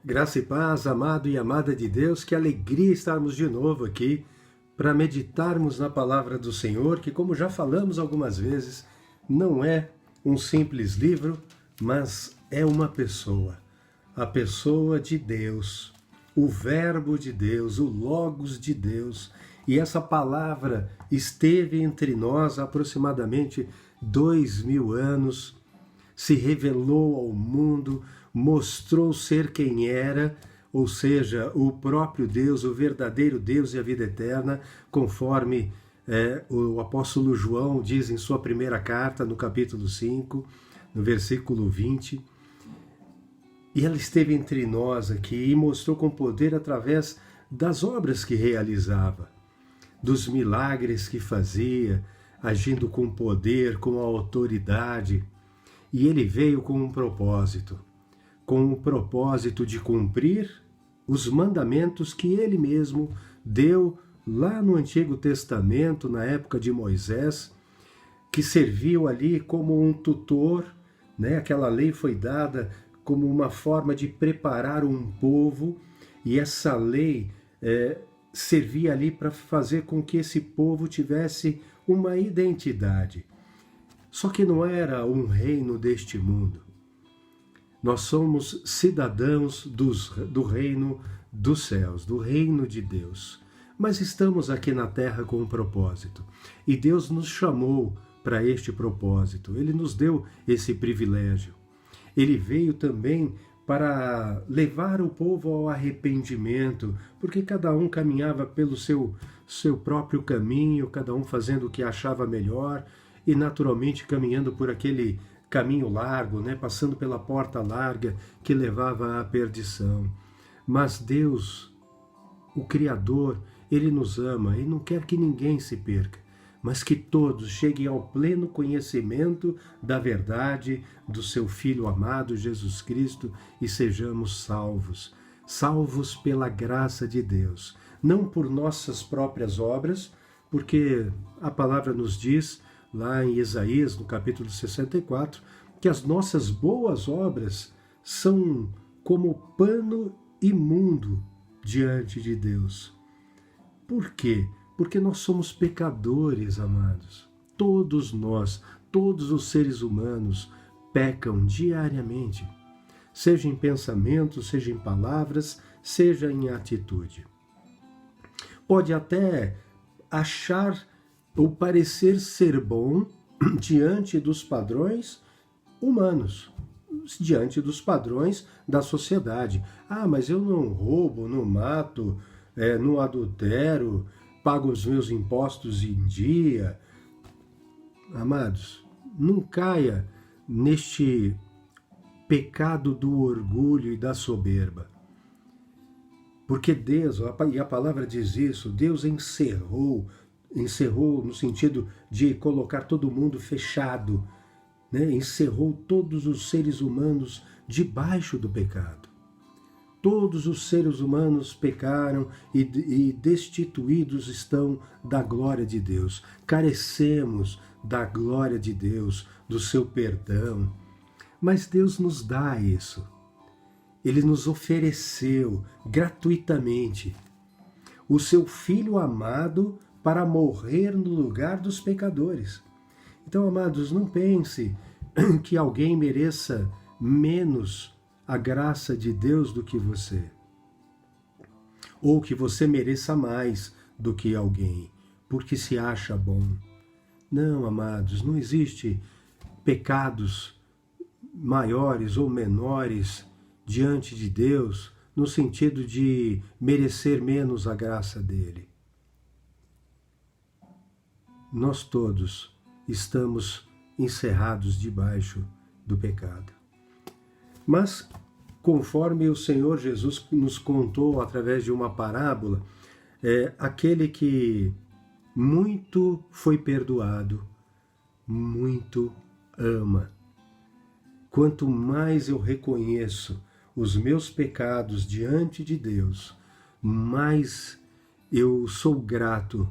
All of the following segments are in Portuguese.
Graça e paz, amado e amada de Deus, que alegria estarmos de novo aqui para meditarmos na palavra do Senhor, que, como já falamos algumas vezes, não é um simples livro, mas é uma pessoa, a pessoa de Deus, o Verbo de Deus, o Logos de Deus. E essa palavra esteve entre nós há aproximadamente 2000 anos, se revelou ao mundo, mostrou ser quem era, ou seja, o próprio Deus, o verdadeiro Deus e a vida eterna, conforme o apóstolo João diz em sua primeira carta, no capítulo 5, no versículo 20. E ela esteve entre nós aqui e mostrou com poder através das obras que realizava, dos milagres que fazia, agindo com poder, com autoridade. E ele veio com um propósito, com o propósito de cumprir os mandamentos que ele mesmo deu lá no Antigo Testamento, na época de Moisés, que serviu ali como um tutor, né? Aquela lei foi dada como uma forma de preparar um povo, e essa lei servia ali para fazer com que esse povo tivesse uma identidade. Só que não era um reino deste mundo. Nós somos cidadãos do reino dos céus, do reino de Deus. Mas estamos aqui na terra com um propósito. E Deus nos chamou para este propósito. Ele nos deu esse privilégio. Ele veio também para levar o povo ao arrependimento, porque cada um caminhava pelo seu próprio caminho, cada um fazendo o que achava melhor, e naturalmente caminhando por aquele caminho largo, né? Passando pela porta larga que levava à perdição. Mas Deus, o Criador, Ele nos ama e não quer que ninguém se perca, mas que todos cheguem ao pleno conhecimento da verdade do seu Filho amado Jesus Cristo e sejamos salvos. Salvos pela graça de Deus, não por nossas próprias obras, porque a palavra nos diz lá em Isaías, no capítulo 64, que as nossas boas obras são como pano imundo diante de Deus. Por quê? Porque nós somos pecadores, amados. Todos nós, todos os seres humanos pecam diariamente, seja em pensamento, seja em palavras, seja em atitude. Pode até achar ou parecer ser bom diante dos padrões humanos, diante dos padrões da sociedade. Ah, mas eu não roubo, não mato, não adultero, pago os meus impostos em dia. Amados, não caia neste pecado do orgulho e da soberba. Porque Deus, e a palavra diz isso, Deus encerrou no sentido de colocar todo mundo fechado, né? Encerrou todos os seres humanos debaixo do pecado. Todos os seres humanos pecaram e destituídos estão da glória de Deus. Carecemos da glória de Deus, do seu perdão. Mas Deus nos dá isso. Ele nos ofereceu gratuitamente o seu Filho amado para morrer no lugar dos pecadores. Então, amados, não pense que alguém mereça menos a graça de Deus do que você, ou que você mereça mais do que alguém, porque se acha bom. Não, amados, não existe pecados maiores ou menores diante de Deus, no sentido de merecer menos a graça dele. Nós todos estamos encerrados debaixo do pecado. Mas, conforme o Senhor Jesus nos contou através de uma parábola, aquele que muito foi perdoado, muito ama. Quanto mais eu reconheço os meus pecados diante de Deus, mais eu sou grato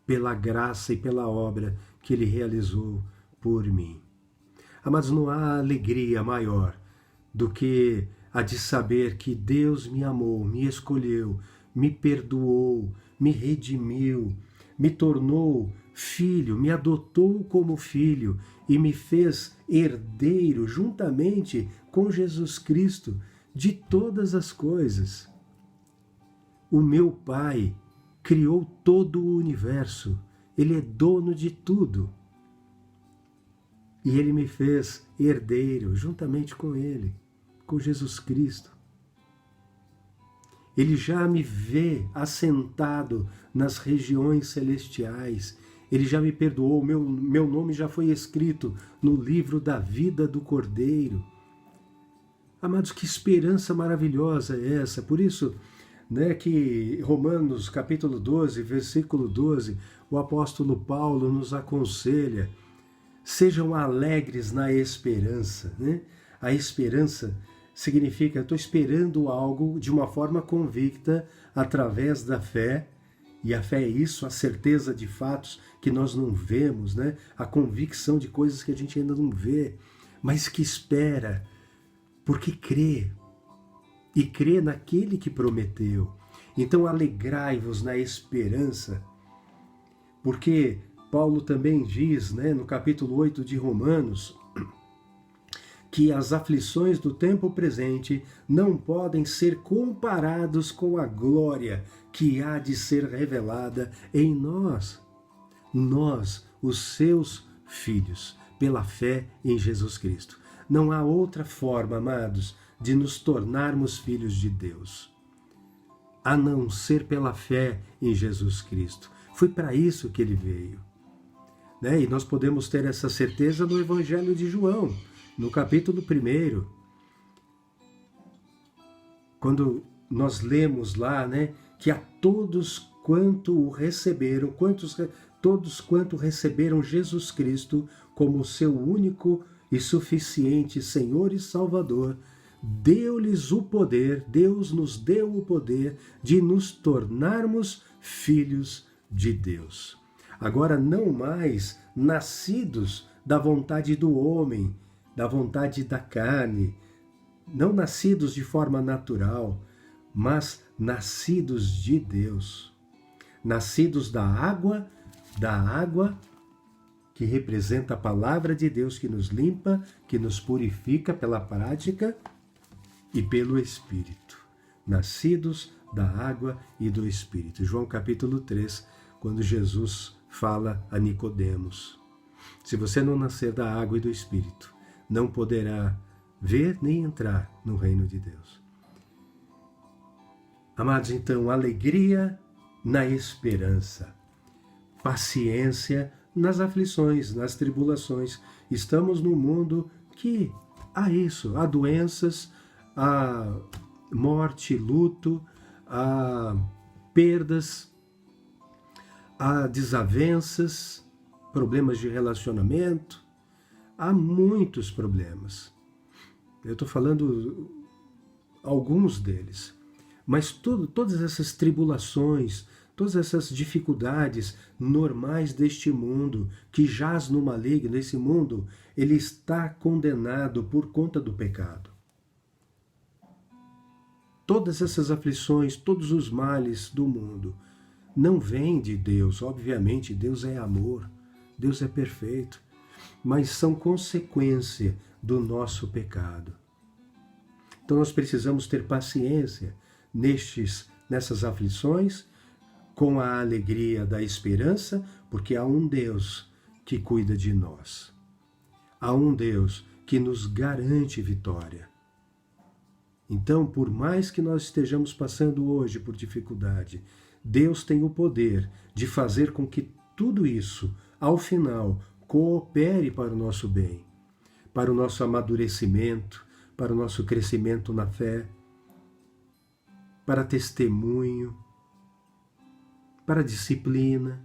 pela graça e pela obra que Ele realizou por mim. Amados, não há alegria maior do que a de saber que Deus me amou, me escolheu, me perdoou, me redimiu, me tornou filho, me adotou como filho e me fez herdeiro juntamente com Jesus Cristo de todas as coisas. O meu Pai criou todo o universo, Ele é dono de tudo. E Ele me fez herdeiro juntamente com Ele, com Jesus Cristo. Ele já me vê assentado nas regiões celestiais. Ele já me perdoou, meu nome já foi escrito no livro da vida do Cordeiro. Amados, que esperança maravilhosa é essa! Por isso, que Romanos capítulo 12, versículo 12, o apóstolo Paulo nos aconselha: sejam alegres na esperança. A esperança significa, estou esperando algo de uma forma convicta através da fé, e a fé é isso, a certeza de fatos que nós não vemos, a convicção de coisas que a gente ainda não vê, mas que espera, porque crê, e crê naquele que prometeu. Então alegrai-vos na esperança, porque Paulo também diz, no capítulo 8 de Romanos, que as aflições do tempo presente não podem ser comparados com a glória que há de ser revelada em nós. Nós, os seus filhos, pela fé em Jesus Cristo. Não há outra forma, amados, de nos tornarmos filhos de Deus, a não ser pela fé em Jesus Cristo. Foi para isso que Ele veio. E nós podemos ter essa certeza no Evangelho de João, no capítulo 1, quando nós lemos lá, que a todos quanto o receberam, todos quanto receberam Jesus Cristo como seu único e suficiente Senhor e Salvador, deu-lhes o poder, Deus nos deu o poder de nos tornarmos filhos de Deus. Agora, não mais nascidos da vontade do homem, da vontade da carne, não nascidos de forma natural, mas nascidos de Deus, nascidos da água que representa a palavra de Deus que nos limpa, que nos purifica pela prática e pelo Espírito, nascidos da água e do Espírito. João capítulo 3, quando Jesus fala a Nicodemos: se você não nascer da água e do Espírito, não poderá ver nem entrar no reino de Deus. Amados, então, alegria na esperança, paciência nas aflições, nas tribulações. Estamos num mundo que há isso, há doenças, há morte, luto, há perdas, há desavenças, problemas de relacionamento, há muitos problemas. Eu estou falando alguns deles. Mas todas essas tribulações, todas essas dificuldades normais deste mundo, que jaz no maligno, esse mundo, ele está condenado por conta do pecado. Todas essas aflições, todos os males do mundo, não vêm de Deus. Obviamente, Deus é amor, Deus é perfeito, mas são consequência do nosso pecado. Então nós precisamos ter paciência nessas aflições, com a alegria da esperança, porque há um Deus que cuida de nós. Há um Deus que nos garante vitória. Então, por mais que nós estejamos passando hoje por dificuldade, Deus tem o poder de fazer com que tudo isso, ao final, coopere para o nosso bem, para o nosso amadurecimento, para o nosso crescimento na fé, para testemunho, para disciplina.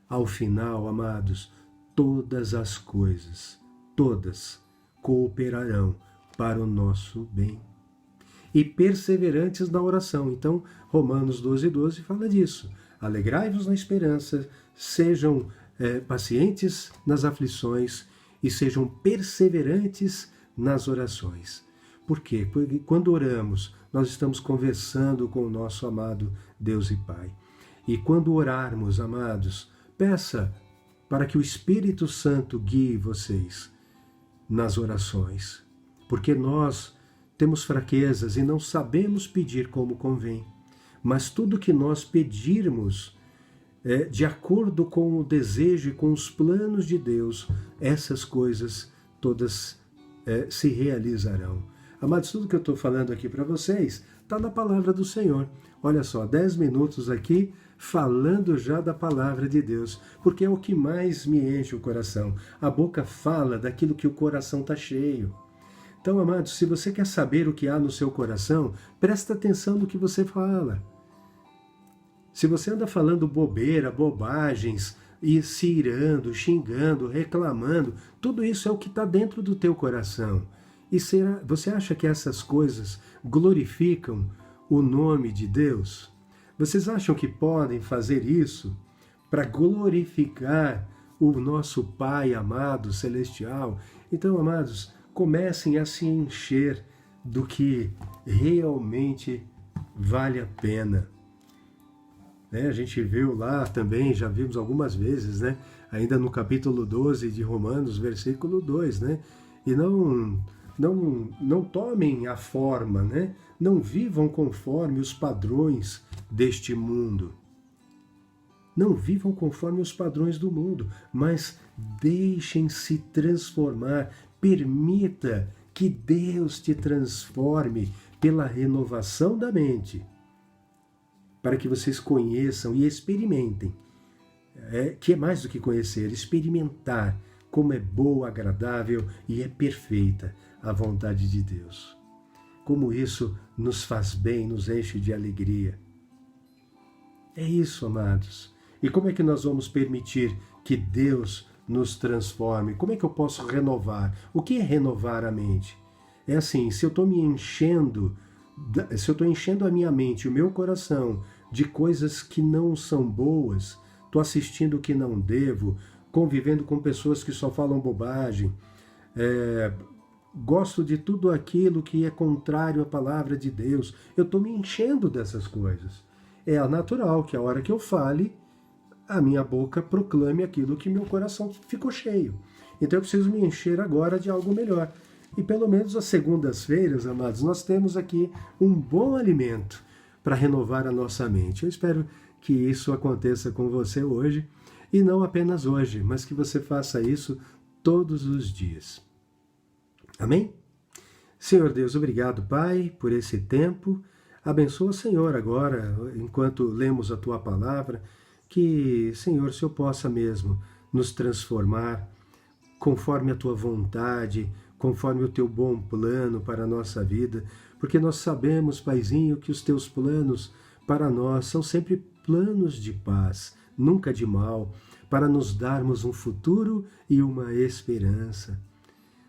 Ao final, amados, todas as coisas, todas, cooperarão para o nosso bem. E perseverantes na oração. Então, Romanos 12:12 fala disso. Alegrai-vos na esperança, sejam pacientes nas aflições e sejam perseverantes nas orações. Por quê? Porque quando oramos, nós estamos conversando com o nosso amado Deus e Pai. E quando orarmos, amados, peça para que o Espírito Santo guie vocês nas orações, porque nós temos fraquezas e não sabemos pedir como convém. Mas tudo que nós pedirmos, de acordo com o desejo e com os planos de Deus, essas coisas todas se realizarão. Amados, tudo que eu estou falando aqui para vocês está na palavra do Senhor. Olha só, 10 minutos aqui falando já da palavra de Deus, porque é o que mais me enche o coração. A boca fala daquilo que o coração está cheio. Então, amados, se você quer saber o que há no seu coração, presta atenção no que você fala. Se você anda falando bobeira, bobagens, e se irando, xingando, reclamando, tudo isso é o que está dentro do teu coração. E você acha que essas coisas glorificam o nome de Deus? Vocês acham que podem fazer isso para glorificar o nosso Pai amado, celestial? Então, amados, comecem a se encher do que realmente vale a pena. A gente viu lá também, já vimos algumas vezes, ainda no capítulo 12 de Romanos, versículo 2, e não tomem a forma, não vivam conforme os padrões deste mundo. Não vivam conforme os padrões do mundo, mas deixem-se transformar. Permita que Deus te transforme pela renovação da mente, para que vocês conheçam e experimentem, que é mais do que conhecer, experimentar como é boa, agradável e é perfeita a vontade de Deus. Como isso nos faz bem, nos enche de alegria. É isso, amados. E como é que nós vamos permitir que Deus nos transforme? Como é que eu posso renovar? O que é renovar a mente? É assim, se eu estou enchendo a minha mente, o meu coração, de coisas que não são boas, estou assistindo o que não devo, convivendo com pessoas que só falam bobagem, gosto de tudo aquilo que é contrário à palavra de Deus, eu estou me enchendo dessas coisas. É natural que a hora que eu fale, a minha boca proclame aquilo que meu coração ficou cheio. Então eu preciso me encher agora de algo melhor. E pelo menos às segundas-feiras, amados, nós temos aqui um bom alimento para renovar a nossa mente. Eu espero que isso aconteça com você hoje, e não apenas hoje, mas que você faça isso todos os dias. Amém? Senhor Deus, obrigado, Pai, por esse tempo. Abençoa, Senhor, agora, enquanto lemos a Tua palavra, que, Senhor, se eu possa mesmo nos transformar conforme a Tua vontade, conforme o Teu bom plano para a nossa vida, porque nós sabemos, Paizinho, que os Teus planos para nós são sempre planos de paz, nunca de mal, para nos darmos um futuro e uma esperança.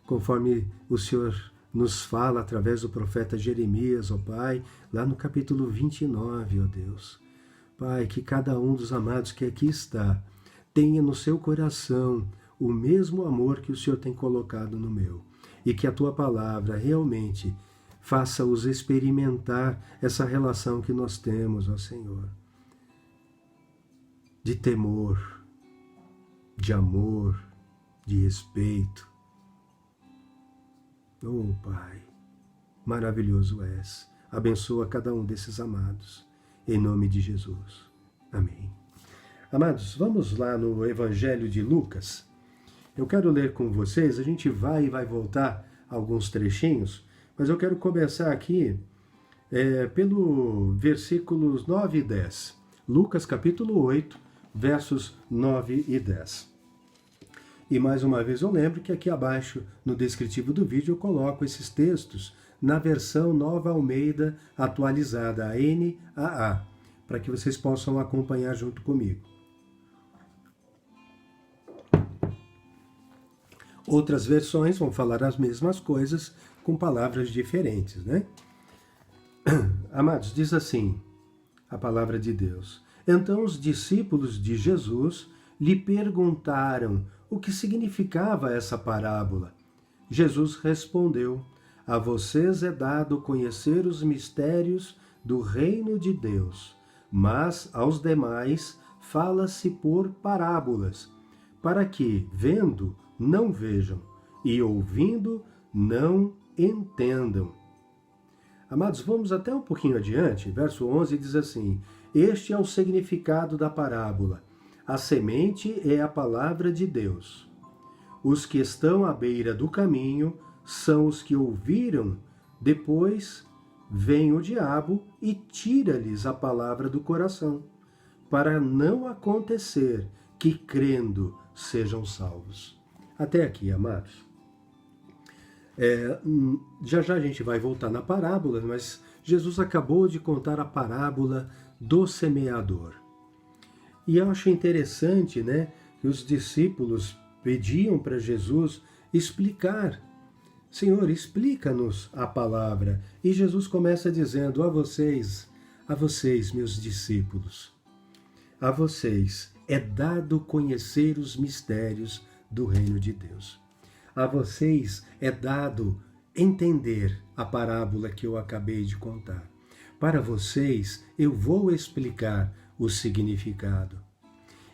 Conforme o Senhor nos fala através do profeta Jeremias, ó Pai, lá no capítulo 29, ó Deus. Pai, que cada um dos amados que aqui está tenha no seu coração o mesmo amor que o Senhor tem colocado no meu, e que a Tua palavra realmente faça-os experimentar essa relação que nós temos, ó Senhor, de temor, de amor, de respeito. Oh, Pai, maravilhoso és. Abençoa cada um desses amados, em nome de Jesus. Amém. Amados, vamos lá no Evangelho de Lucas. Eu quero ler com vocês, a gente vai voltar alguns trechinhos, mas eu quero começar aqui pelo versículos 9 e 10. Lucas capítulo 8, versos 9 e 10. E mais uma vez eu lembro que aqui abaixo, no descritivo do vídeo, eu coloco esses textos na versão Nova Almeida atualizada, a NAA, para que vocês possam acompanhar junto comigo. Outras versões vão falar as mesmas coisas com palavras diferentes, Amados, diz assim a palavra de Deus. Então os discípulos de Jesus lhe perguntaram o que significava essa parábola. Jesus respondeu: a vocês é dado conhecer os mistérios do reino de Deus, mas aos demais fala-se por parábolas, para que, vendo, não vejam, e ouvindo, não entendam. Amados, vamos até um pouquinho adiante. Verso 11 diz assim: este é o significado da parábola. A semente é a palavra de Deus. Os que estão à beira do caminho são os que ouviram, depois vem o diabo e tira-lhes a palavra do coração, para não acontecer que, crendo, sejam salvos. Até aqui, amados. Já a gente vai voltar na parábola, mas Jesus acabou de contar a parábola do semeador. E eu acho interessante, né, que os discípulos pediam para Jesus explicar. Senhor, explica-nos a palavra. E Jesus começa dizendo: a vocês, meus discípulos, a vocês é dado conhecer os mistérios do reino de Deus. A vocês é dado entender a parábola que eu acabei de contar. Para vocês, eu vou explicar o significado.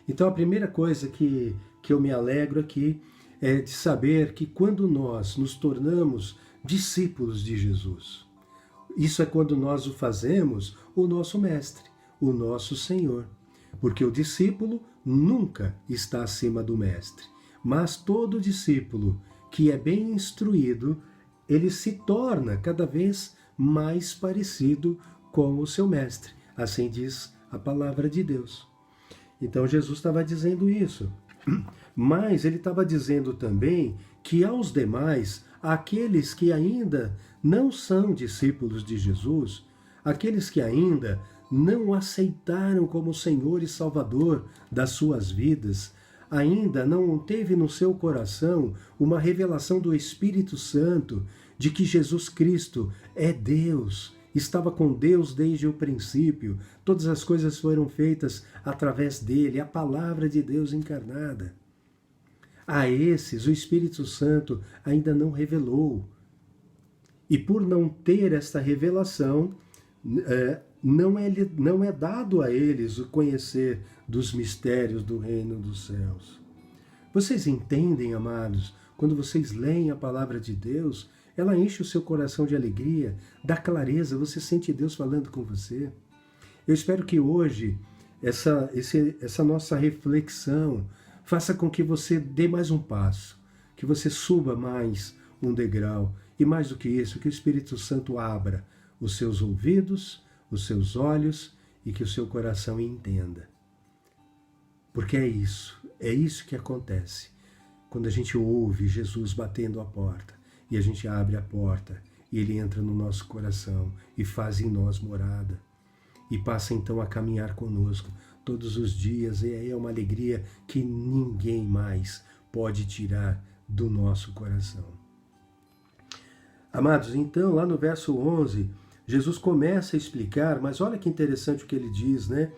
Então, a primeira coisa que eu me alegro aqui é de saber que quando nós nos tornamos discípulos de Jesus, isso é quando nós o fazemos o nosso mestre, o nosso Senhor. Porque o discípulo nunca está acima do mestre, mas todo discípulo que é bem instruído, ele se torna cada vez mais parecido com o seu mestre. Assim diz a palavra de Deus. Então Jesus estava dizendo isso. Mas ele estava dizendo também que aos demais, aqueles que ainda não são discípulos de Jesus, aqueles que ainda não aceitaram como Senhor e Salvador das suas vidas, ainda não teve no seu coração uma revelação do Espírito Santo de que Jesus Cristo é Deus, estava com Deus desde o princípio, todas as coisas foram feitas através dele, a palavra de Deus encarnada. A esses, o Espírito Santo ainda não revelou. E por não ter esta revelação, não é dado a eles o conhecer dos mistérios do reino dos céus. Vocês entendem, amados, quando vocês leem a palavra de Deus, ela enche o seu coração de alegria, dá clareza, você sente Deus falando com você. Eu espero que hoje essa nossa reflexão faça com que você dê mais um passo, que você suba mais um degrau, e mais do que isso, que o Espírito Santo abra os seus ouvidos, os seus olhos e que o seu coração entenda. Porque é isso que acontece quando a gente ouve Jesus batendo a porta e a gente abre a porta e ele entra no nosso coração e faz em nós morada e passa então a caminhar conosco todos os dias, e é uma alegria que ninguém mais pode tirar do nosso coração. Amados, então lá no verso 11, Jesus começa a explicar, mas olha que interessante o que ele diz, né?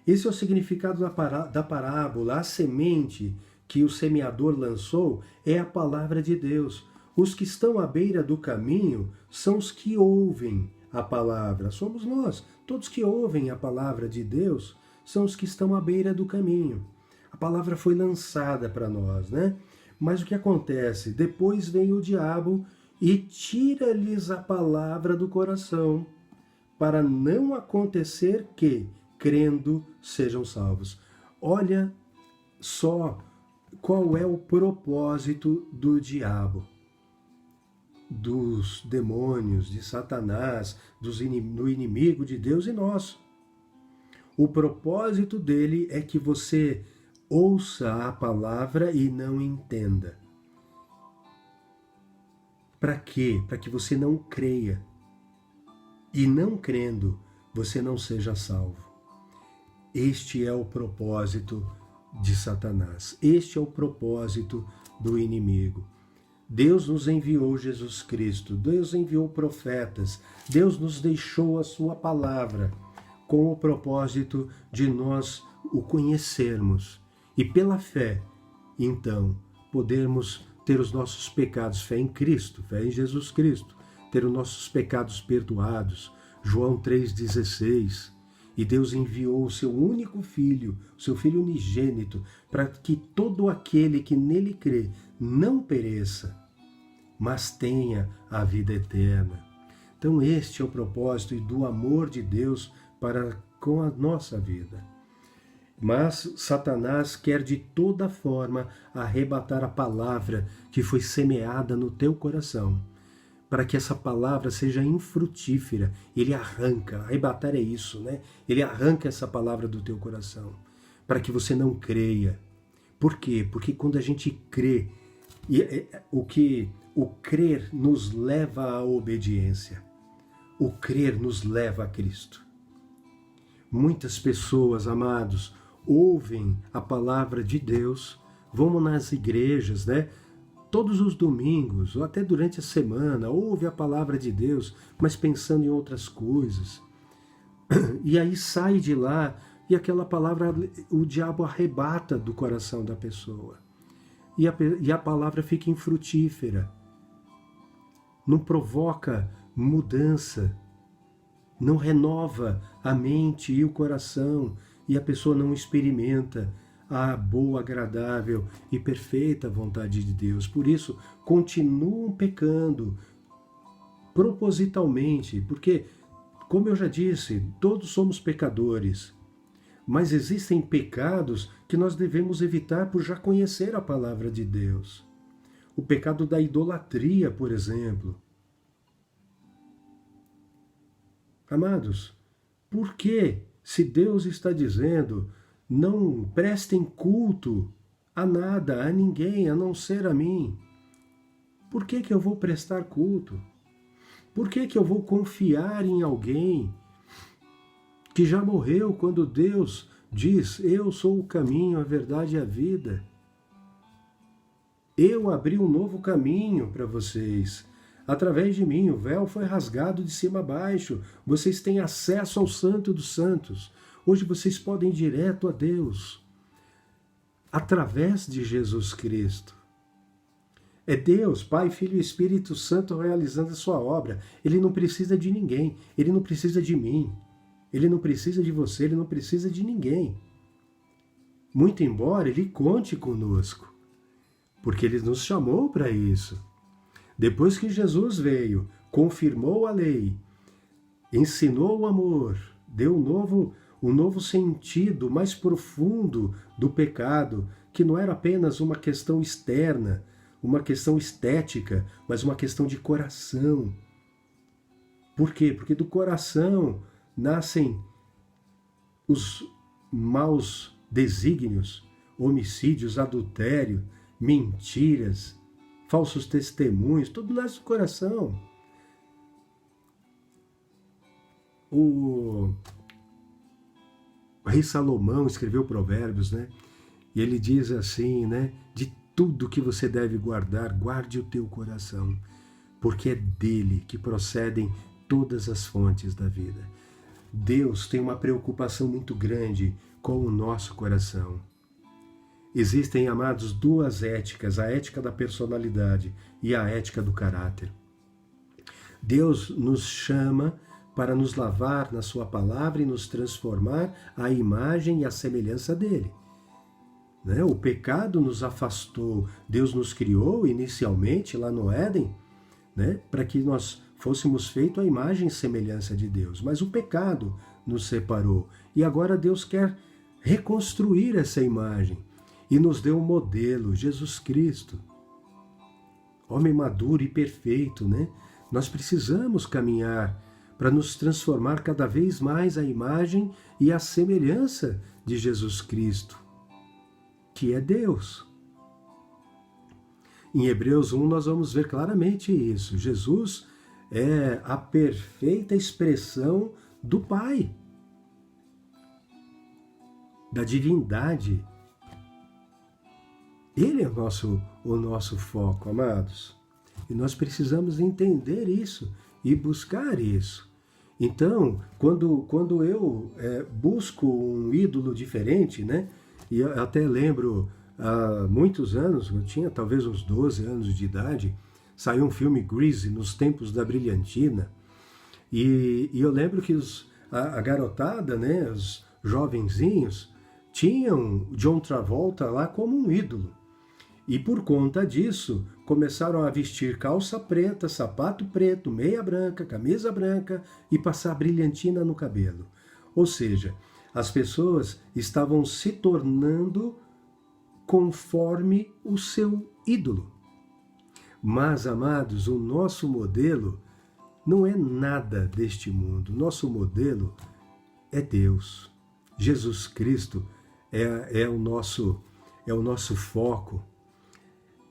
Esse é o significado da parábola. A semente que o semeador lançou é a palavra de Deus. Os que estão à beira do caminho são os que ouvem a palavra. Somos nós. Todos que ouvem a palavra de Deus são os que estão à beira do caminho. A palavra foi lançada para nós, né? Mas o que acontece? Depois vem o diabo e tira-lhes a palavra do coração, para não acontecer que, crendo, sejam salvos. Olha só qual é o propósito do diabo, dos demônios, de Satanás, do inimigo de Deus e nosso. O propósito dele é que você ouça a palavra e não entenda. Para quê? Para que você não creia. E não crendo, você não seja salvo. Este é o propósito de Satanás. Este é o propósito do inimigo. Deus nos enviou Jesus Cristo. Deus enviou profetas. Deus nos deixou a sua palavra com o propósito de nós o conhecermos. E pela fé, então, podermos ter os nossos pecados, fé em Cristo, fé em Jesus Cristo, ter os nossos pecados perdoados. João 3,16. E Deus enviou o seu único filho, o seu filho unigênito, para que todo aquele que nele crê não pereça, mas tenha a vida eterna. Então este é o propósito e do amor de Deus para com a nossa vida. Mas Satanás quer de toda forma arrebatar a palavra que foi semeada no teu coração, para que essa palavra seja infrutífera. Ele arranca, arrebatar é isso, né? Ele arranca essa palavra do teu coração, para que você não creia. Por quê? Porque quando a gente crê, o crer nos leva à obediência. O crer nos leva a Cristo. Muitas pessoas, amados, ouvem a palavra de Deus, vão nas igrejas, né? Todos os domingos, ou até durante a semana, ouve a palavra de Deus, mas pensando em outras coisas. E aí sai de lá e aquela palavra, o diabo arrebata do coração da pessoa. E a palavra fica infrutífera. Não provoca mudança, não renova a mente e o coração, e a pessoa não experimenta a boa, agradável e perfeita vontade de Deus. Por isso, continuam pecando propositalmente, porque, como eu já disse, todos somos pecadores, mas existem pecados que nós devemos evitar por já conhecer a palavra de Deus. O pecado da idolatria, por exemplo. Amados, por que, se Deus está dizendo, não prestem culto a nada, a ninguém, a não ser a mim? Por que eu vou prestar culto? Por que eu vou confiar em alguém que já morreu quando Deus diz, eu sou o caminho, a verdade e a vida? Eu abri um novo caminho para vocês. Através de mim, o véu foi rasgado de cima a baixo. Vocês têm acesso ao Santo dos Santos. Hoje vocês podem ir direto a Deus, através de Jesus Cristo. É Deus, Pai, Filho e Espírito Santo realizando a sua obra. Ele não precisa de ninguém, ele não precisa de mim, ele não precisa de você, ele não precisa de ninguém. Muito embora ele conte conosco, porque ele nos chamou para isso. Depois que Jesus veio, confirmou a lei, ensinou o amor, deu um novo sentido mais profundo do pecado, que não era apenas uma questão externa, uma questão estética, mas uma questão de coração. Por quê? Porque do coração nascem os maus desígnios, homicídios, adultério, mentiras, falsos testemunhos, tudo nasce do coração. O rei Salomão escreveu Provérbios, né? E ele diz assim, né? De tudo que você deve guardar, guarde o teu coração, porque é dele que procedem todas as fontes da vida. Deus tem uma preocupação muito grande com o nosso coração. Existem, amados, duas éticas, a ética da personalidade e a ética do caráter. Deus nos chama para nos lavar na sua palavra e nos transformar à imagem e à semelhança dele. Né? O pecado nos afastou, Deus nos criou inicialmente lá no Éden, né? Para que nós fôssemos feitos à imagem e semelhança de Deus. Mas o pecado nos separou e agora Deus quer reconstruir essa imagem. E nos deu um modelo, Jesus Cristo. Homem maduro e perfeito, né? Nós precisamos caminhar para nos transformar cada vez mais à imagem e à semelhança de Jesus Cristo, que é Deus. Em Hebreus 1 nós vamos ver claramente isso. Jesus é a perfeita expressão do Pai, da divindade. Ele é o nosso foco, amados. E nós precisamos entender isso e buscar isso. Então, quando eu busco um ídolo diferente, né? E eu até lembro, há muitos anos, eu tinha talvez uns 12 anos de idade, Saiu um filme Grease nos tempos da brilhantina. E eu lembro que a garotada, né, os jovenzinhos, tinham John Travolta lá como um ídolo. E por conta disso, começaram a vestir calça preta, sapato preto, meia branca, camisa branca e passar brilhantina no cabelo. Ou seja, as pessoas estavam se tornando conforme o seu ídolo. Mas, amados, o nosso modelo não é nada deste mundo. Nosso modelo é Deus. Jesus Cristo é o nosso foco.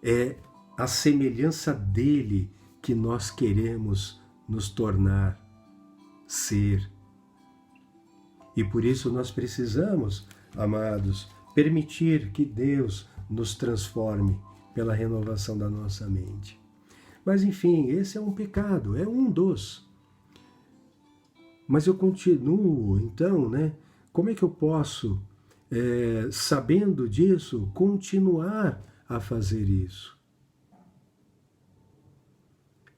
É a semelhança dele que nós queremos nos tornar, ser. E por isso nós precisamos, amados, permitir que Deus nos transforme pela renovação da nossa mente. Mas enfim, esse é um pecado, é um dos. Mas eu continuo, então, né? Como é que eu posso, sabendo disso, continuar a fazer isso?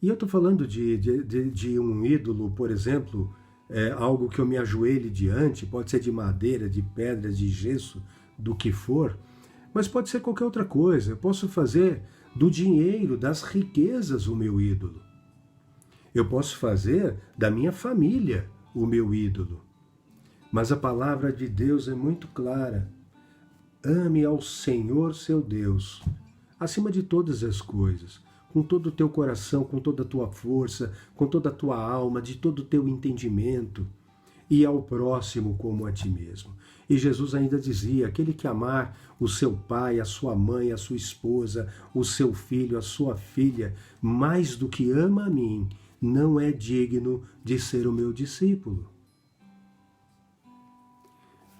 E eu estou falando de um ídolo, por exemplo, algo que eu me ajoelhe diante, pode ser de madeira, de pedra, de gesso, do que for, mas pode ser qualquer outra coisa. Eu posso fazer do dinheiro, das riquezas, o meu ídolo. Eu posso fazer da minha família o meu ídolo. Mas a palavra de Deus é muito clara. Ame ao Senhor seu Deus, acima de todas as coisas, com todo o teu coração, com toda a tua força, com toda a tua alma, de todo o teu entendimento, e ao próximo como a ti mesmo. E Jesus ainda dizia, aquele que amar o seu pai, a sua mãe, a sua esposa, o seu filho, a sua filha, mais do que ama a mim, não é digno de ser o meu discípulo.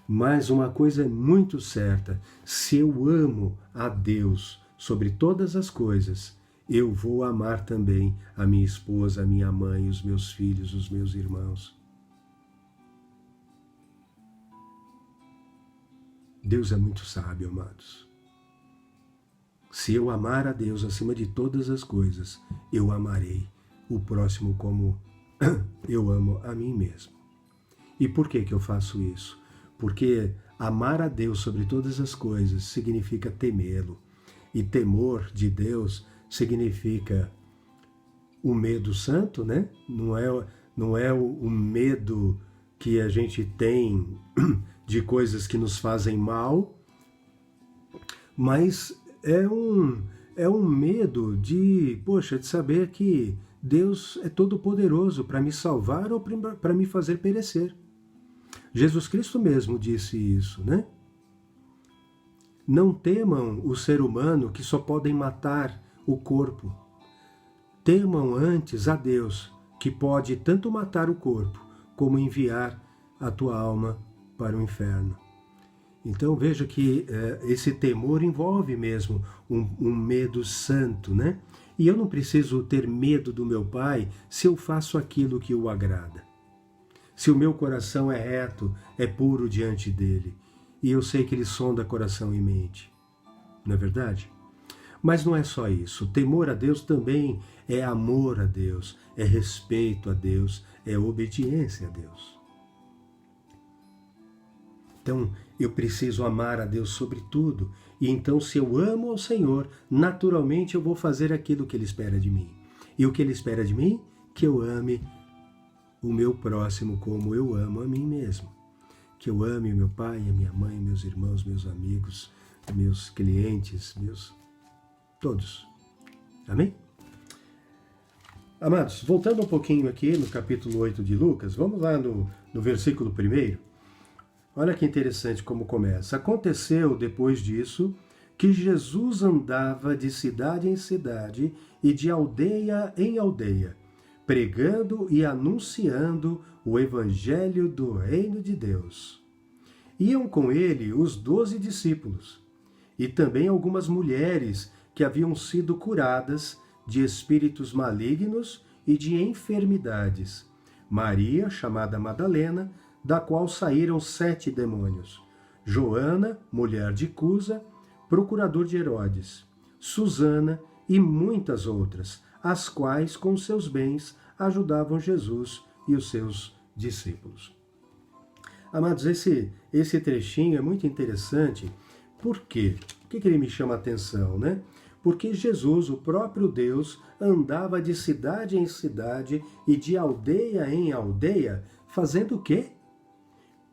Mas uma coisa é muito certa, se eu amo a Deus sobre todas as coisas, eu vou amar também a minha esposa, a minha mãe, os meus filhos, os meus irmãos. Deus é muito sábio, amados. Se eu amar a Deus acima de todas as coisas, eu amarei o próximo como eu amo a mim mesmo. E por que eu faço isso? Porque amar a Deus sobre todas as coisas significa temê-lo. E temor de Deus significa o medo santo, né? Não é o medo que a gente tem de coisas que nos fazem mal, mas é um medo de saber que Deus é todo poderoso para me salvar ou para me fazer perecer. Jesus Cristo mesmo disse isso, né? Não temam o ser humano que só podem matar o corpo. Temam antes a Deus, que pode tanto matar o corpo, como enviar a tua alma para o inferno. Então veja que esse temor envolve mesmo um medo santo, né? E eu não preciso ter medo do meu Pai se eu faço aquilo que o agrada. Se o meu coração é reto, é puro diante dele, e eu sei que ele sonda coração e mente. Não é verdade? Mas não é só isso. Temor a Deus também é amor a Deus, é respeito a Deus, é obediência a Deus. Então, eu preciso amar a Deus sobre tudo. E então, se eu amo ao Senhor, naturalmente eu vou fazer aquilo que Ele espera de mim. E o que Ele espera de mim? Que eu ame o meu próximo como eu amo a mim mesmo. Que eu ame o meu pai, a minha mãe, meus irmãos, meus amigos, meus clientes, todos. Amém? Amados, voltando um pouquinho aqui no capítulo 8 de Lucas, vamos lá no versículo 1. Olha que interessante como começa. Aconteceu depois disso que Jesus andava de cidade em cidade e de aldeia em aldeia, pregando e anunciando o evangelho do reino de Deus. Iam com ele os 12 discípulos e também algumas mulheres que haviam sido curadas de espíritos malignos e de enfermidades. Maria, chamada Madalena, da qual saíram 7 demônios. Joana, mulher de Cusa, procurador de Herodes. Susana e muitas outras, as quais, com seus bens, ajudavam Jesus e os seus discípulos. Amados, esse trechinho é muito interessante. Por quê? Por que ele me chama a atenção, né? Porque Jesus, o próprio Deus, andava de cidade em cidade e de aldeia em aldeia, fazendo o quê?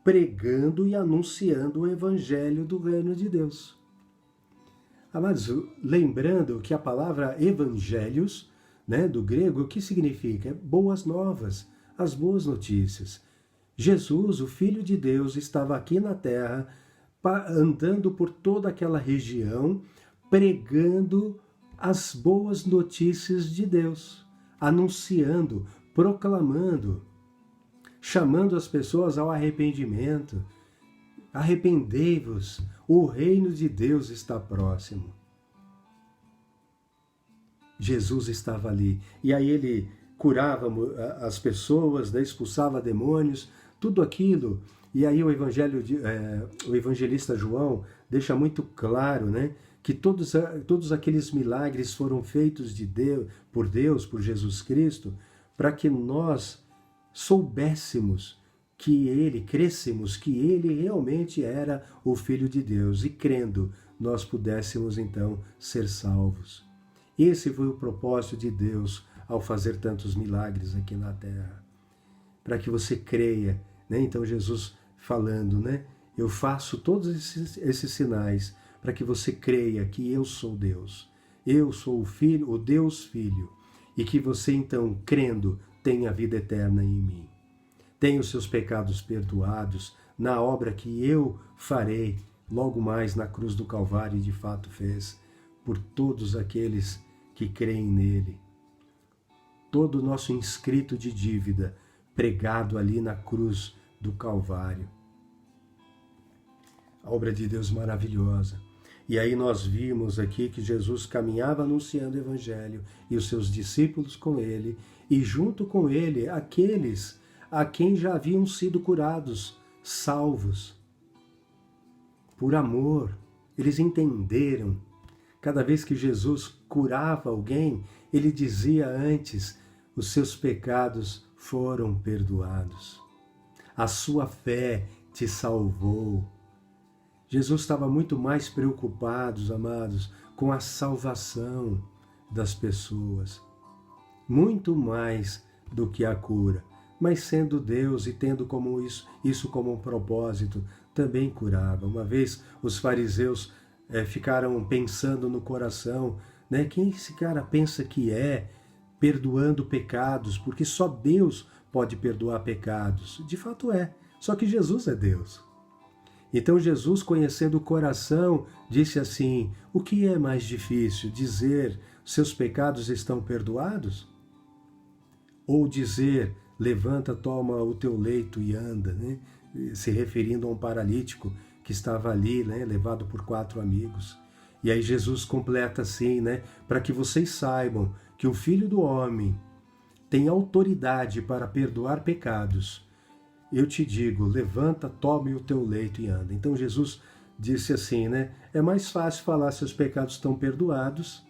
Pregando e anunciando o evangelho do reino de Deus. Amados, lembrando que a palavra evangelhos, né, do grego, o que significa? Boas novas, as boas notícias. Jesus, o Filho de Deus, estava aqui na terra, andando por toda aquela região, pregando as boas notícias de Deus, anunciando, proclamando, chamando as pessoas ao arrependimento. Arrependei-vos, o reino de Deus está próximo. Jesus estava ali, e aí ele curava as pessoas, né, expulsava demônios, tudo aquilo. E aí o evangelista João deixa muito claro, né, que todos aqueles milagres foram feitos por Deus, por Jesus Cristo, para que nós soubéssemos crescêssemos que ele realmente era o Filho de Deus, e crendo, nós pudéssemos então ser salvos. Esse foi o propósito de Deus ao fazer tantos milagres aqui na terra, para que você creia, né? Então Jesus falando, né? Eu faço todos esses sinais para que você creia que eu sou Deus. Eu sou o Filho, o Deus Filho, e que você então, crendo, tenha vida eterna em mim. Tenha os seus pecados perdoados na obra que eu farei logo mais na cruz do Calvário, e de fato fez, por todos aqueles que creem nele. Todo o nosso inscrito de dívida pregado ali na cruz do Calvário. A obra de Deus maravilhosa. E aí nós vimos aqui que Jesus caminhava anunciando o Evangelho e os seus discípulos com ele, e junto com ele aqueles a quem já haviam sido curados, salvos. Por amor, eles entenderam. Cada vez que Jesus curava alguém, ele dizia antes: os seus pecados foram perdoados. A sua fé te salvou. Jesus estava muito mais preocupado, amados, com a salvação das pessoas. Muito mais do que a cura. Mas sendo Deus e tendo como isso como um propósito, também curava. Uma vez os fariseus ficaram pensando no coração, né? Quem esse cara pensa que é, perdoando pecados, porque só Deus pode perdoar pecados. De fato é, só que Jesus é Deus. Então Jesus, conhecendo o coração, disse assim: o que é mais difícil, dizer seus pecados estão perdoados? Ou dizer: levanta, toma o teu leito e anda, né? Se referindo a um paralítico que estava ali, né? Levado por 4 amigos. E aí Jesus completa assim, né? Para que vocês saibam que o Filho do Homem tem autoridade para perdoar pecados. Eu te digo, levanta, tome o teu leito e anda. Então Jesus disse assim, né? É mais fácil falar seus pecados estão perdoados,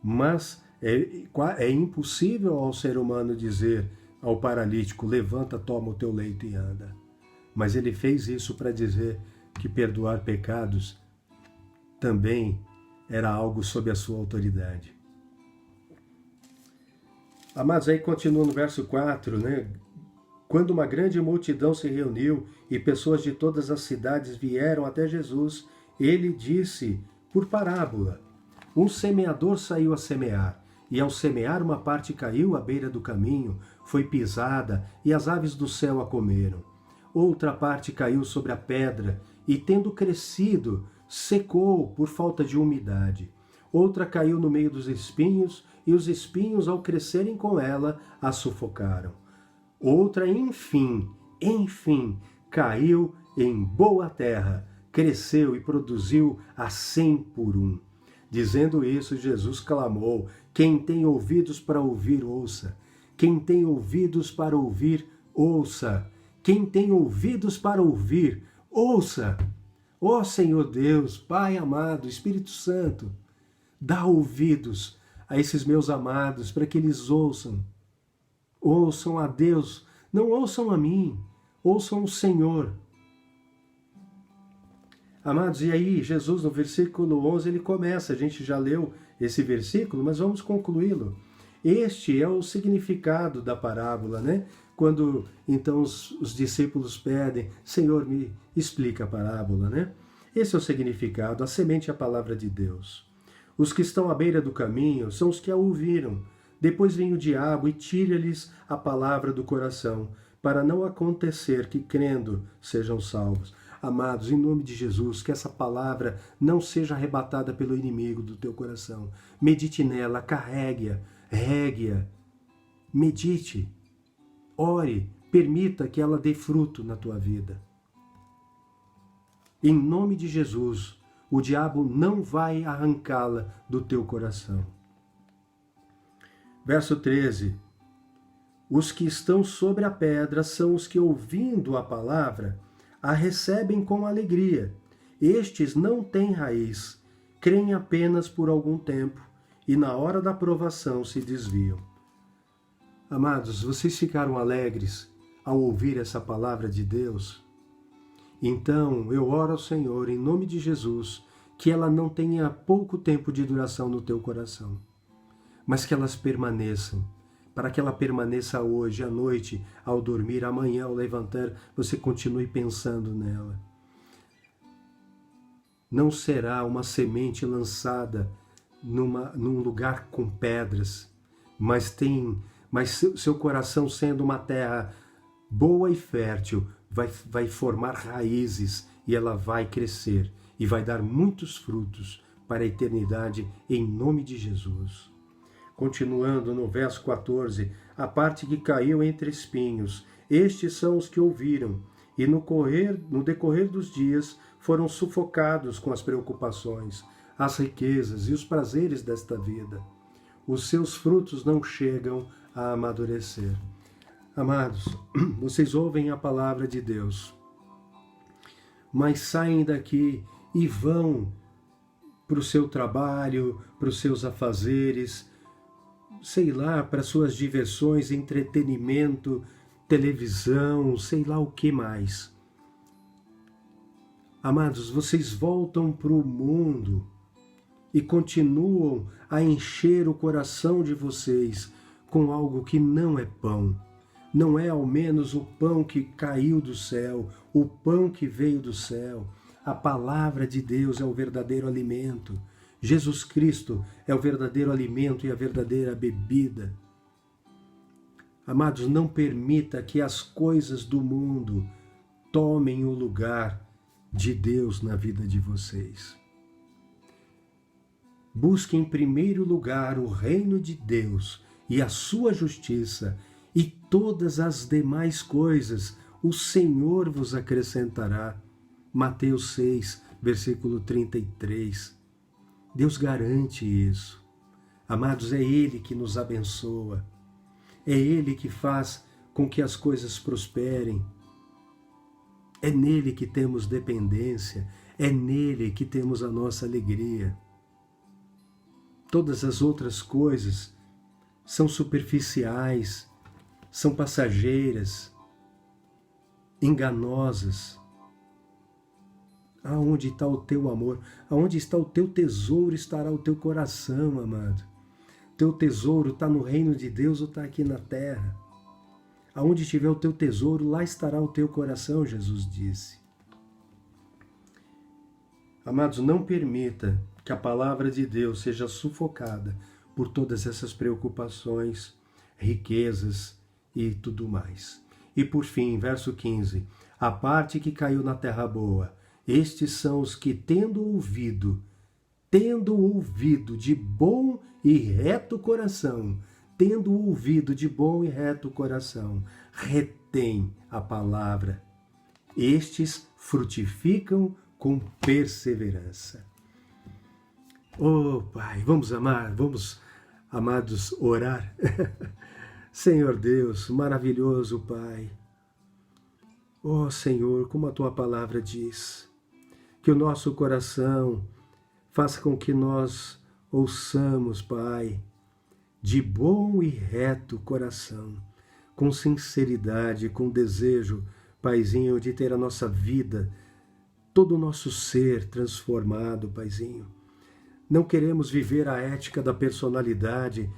mas é impossível ao ser humano dizer ao paralítico: levanta, toma o teu leito e anda. Mas ele fez isso para dizer que perdoar pecados também era algo sob a sua autoridade. Amados, aí continua no verso 4, né? Quando uma grande multidão se reuniu e pessoas de todas as cidades vieram até Jesus, ele disse por parábola: um semeador saiu a semear, e ao semear uma parte caiu à beira do caminho, foi pisada, e as aves do céu a comeram. Outra parte caiu sobre a pedra, e tendo crescido, secou por falta de umidade. Outra caiu no meio dos espinhos, e os espinhos, ao crescerem com ela, a sufocaram. Outra, enfim, caiu em boa terra, cresceu e produziu a 100 por 1. Dizendo isso, Jesus clamou: quem tem ouvidos para ouvir, ouça. Quem tem ouvidos para ouvir, ouça. Quem tem ouvidos para ouvir, ouça. Ó Senhor Deus, Pai amado, Espírito Santo, dá ouvidos a esses meus amados, para que eles ouçam. Ouçam a Deus, não ouçam a mim, ouçam o Senhor. Amados, e aí Jesus no versículo 11, ele começa, a gente já leu esse versículo, mas vamos concluí-lo. Este é o significado da parábola, né? Quando então os discípulos pedem, Senhor, me explica a parábola, né? Esse é o significado, a semente é a palavra de Deus. Os que estão à beira do caminho são os que a ouviram. Depois vem o diabo e tira-lhes a palavra do coração, para não acontecer que, crendo, sejam salvos. Amados, em nome de Jesus, que essa palavra não seja arrebatada pelo inimigo do teu coração. Medite nela, carregue-a, regue-a, medite, ore, permita que ela dê fruto na tua vida. Em nome de Jesus, o diabo não vai arrancá-la do teu coração. Verso 13. Os que estão sobre a pedra são os que, ouvindo a palavra, a recebem com alegria. Estes não têm raiz, creem apenas por algum tempo e na hora da provação se desviam. Amados, vocês ficaram alegres ao ouvir essa palavra de Deus? Então eu oro ao Senhor em nome de Jesus que ela não tenha pouco tempo de duração no teu coração, mas que elas permaneçam. Para que ela permaneça hoje, à noite, ao dormir, amanhã, ao levantar, você continue pensando nela. Não será uma semente lançada num lugar com pedras, mas seu coração, sendo uma terra boa e fértil, vai formar raízes e ela vai crescer e vai dar muitos frutos para a eternidade, em nome de Jesus. Continuando no verso 14, a parte que caiu entre espinhos, estes são os que ouviram, e no decorrer dos dias foram sufocados com as preocupações, as riquezas e os prazeres desta vida. Os seus frutos não chegam a amadurecer. Amados, vocês ouvem a palavra de Deus, mas saem daqui e vão para o seu trabalho, para os seus afazeres, sei lá, para suas diversões, entretenimento, televisão, sei lá o que mais. Amados, vocês voltam para o mundo e continuam a encher o coração de vocês com algo que não é pão. Não é ao menos o pão que caiu do céu, o pão que veio do céu. A palavra de Deus é o verdadeiro alimento. Jesus Cristo é o verdadeiro alimento e a verdadeira bebida. Amados, não permita que as coisas do mundo tomem o lugar de Deus na vida de vocês. Busque em primeiro lugar o reino de Deus e a sua justiça, e todas as demais coisas o Senhor vos acrescentará. Mateus 6, versículo 33. Deus garante isso. Amados, é Ele que nos abençoa. É Ele que faz com que as coisas prosperem. É nele que temos dependência. É nele que temos a nossa alegria. Todas as outras coisas são superficiais, são passageiras, enganosas. Aonde está o teu amor? Aonde está o teu tesouro, estará o teu coração, amado. Teu tesouro está no reino de Deus ou está aqui na terra? Aonde estiver o teu tesouro, lá estará o teu coração, Jesus disse. Amados, não permita que a palavra de Deus seja sufocada por todas essas preocupações, riquezas e tudo mais. E por fim, verso 15, a parte que caiu na terra boa, estes são os que, tendo ouvido de bom e reto coração, retém a palavra. Estes frutificam com perseverança. Oh, Pai, vamos, amados, orar. Senhor Deus, maravilhoso Pai. Oh, Senhor, como a Tua palavra diz, que o nosso coração faça com que nós ouçamos, Pai, de bom e reto coração, com sinceridade, com desejo, Paizinho, de ter a nossa vida, todo o nosso ser transformado, Paizinho. Não queremos viver a ética da personalidade,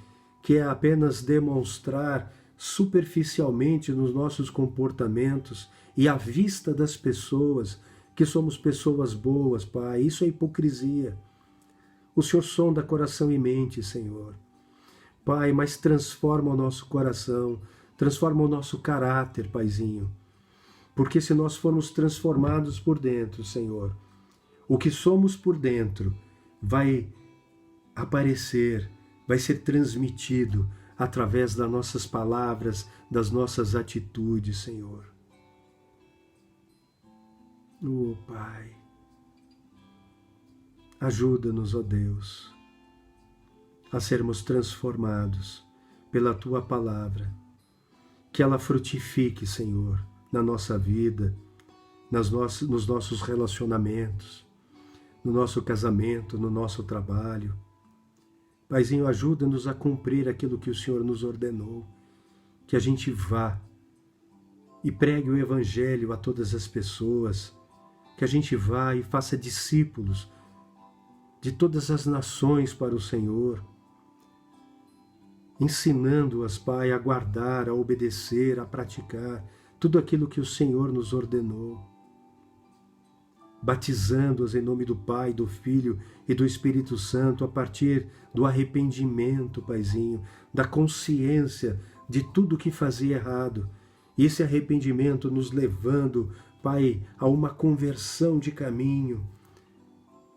que é apenas demonstrar superficialmente nos nossos comportamentos e à vista das pessoas que somos pessoas boas, Pai. Isso é hipocrisia. O Senhor sonda coração e mente, Senhor. Pai, mas transforma o nosso coração, transforma o nosso caráter, Paizinho. Porque se nós formos transformados por dentro, Senhor, o que somos por dentro vai aparecer, vai ser transmitido através das nossas palavras, das nossas atitudes, Senhor. Oh, Pai, ajuda-nos, ó Deus, a sermos transformados pela Tua palavra, que ela frutifique, Senhor, na nossa vida, nos nossos relacionamentos, no nosso casamento, no nosso trabalho. Paizinho, ajuda-nos a cumprir aquilo que o Senhor nos ordenou, que a gente vá e pregue o Evangelho a todas as pessoas, que a gente vá e faça discípulos de todas as nações para o Senhor, ensinando-as, Pai, a guardar, a obedecer, a praticar tudo aquilo que o Senhor nos ordenou, batizando-as em nome do Pai, do Filho e do Espírito Santo, a partir do arrependimento, Paizinho, da consciência de tudo que fazia errado, e esse arrependimento nos levando, Pai, a uma conversão de caminho,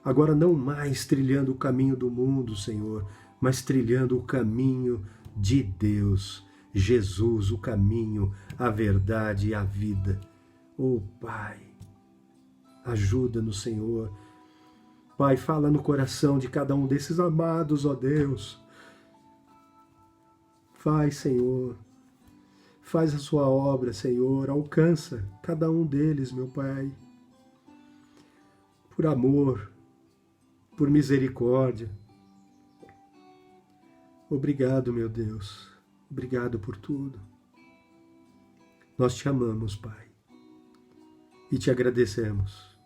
agora não mais trilhando o caminho do mundo, Senhor, mas trilhando o caminho de Deus, Jesus, o caminho, a verdade e a vida. Oh, Pai, ajuda-nos, Senhor. Pai, fala no coração de cada um desses amados, ó Deus. Faz, Senhor. Faz a sua obra, Senhor. Alcança cada um deles, meu Pai. Por amor, por misericórdia. Obrigado, meu Deus. Obrigado por tudo. Nós te amamos, Pai. E te agradecemos.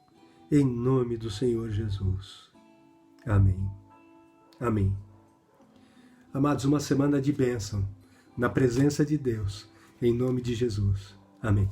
Em nome do Senhor Jesus. Amém. Amém. Amados, uma semana de bênção, na presença de Deus, em nome de Jesus. Amém.